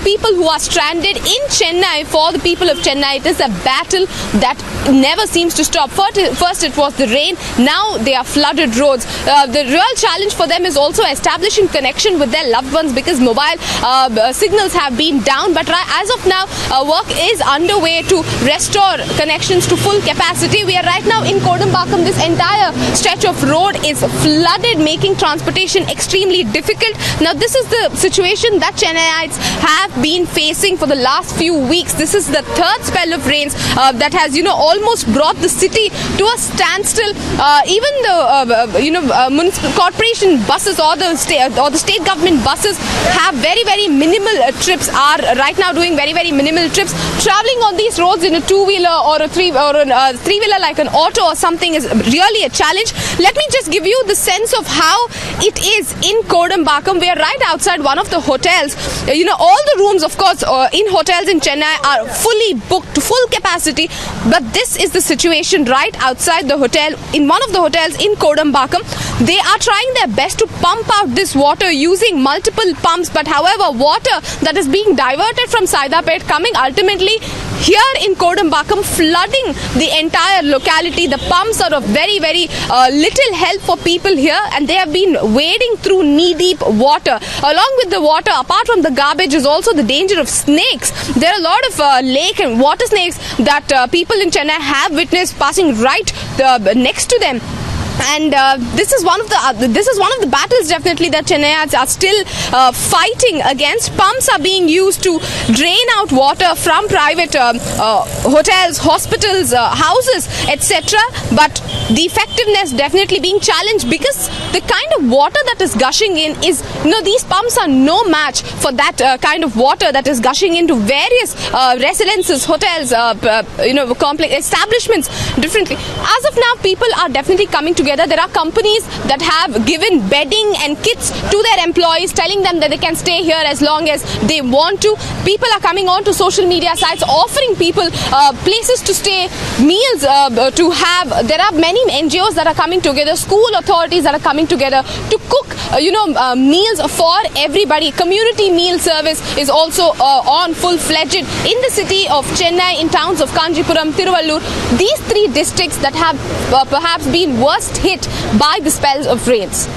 people who are stranded in Chennai. For the people of Chennai, it is a battle that never seems to stop. First it was the rain, now they are flooded roads. The real challenge for them is also establishing connection with their loved ones, because mobile signals have been down. But as of now, work is underway to restore connections to full capacity. We are right now in Kodambakkam. This entire stretch of road is flooded, making transportation extremely difficult. Now, this is the situation that Chennaiites have been facing for the last few weeks. This is the third spell of rains that has, almost brought the city to a standstill. Even the, municipal corporation buses or the state government buses have very, very minimal trips. Are right now doing very, very minimal trips. Traveling on these roads in a two-wheeler or a three-wheeler like an auto or something is really a challenge. Let me just give you the sense of how it is in Kodambakkam. We are right outside one of the hotels. All the rooms, of course, in hotels in Chennai are fully booked to full capacity. But this is the situation right outside the hotel. In one of the hotels in Kodambakkam, they are trying their best to pump out this water using multiple pumps. But however, water that is being diverted from Saidapet coming ultimately here in Kodambakkam, flooding the entire locality. The pumps are of very, very little help for people here, and they have been wading through knee-deep water. Along with the water, apart from the garbage, is also the danger of snakes. There are a lot of lake and water snakes that people in Chennai have witnessed passing right next to them. And this is one of the battles definitely that Chennaiites are still fighting against. Pumps are being used to drain out water from private hotels, hospitals, houses, etc. But the effectiveness definitely being challenged, because the kind of water that is gushing in is, these pumps are no match for that kind of water that is gushing into various residences, hotels, complex establishments differently. As of now, people are definitely coming together. There are companies that have given bedding and kits to their employees, telling them that they can stay here as long as they want to. People are coming on to social media sites, offering people places to stay, meals to have. There are many NGOs that are coming together, school authorities that are coming together to cook, meals for everybody. Community meal service is also on full-fledged in the city of Chennai, in towns of Kanjipuram, Tiruvallur. These three districts that have perhaps been worst hit by the spells of rains.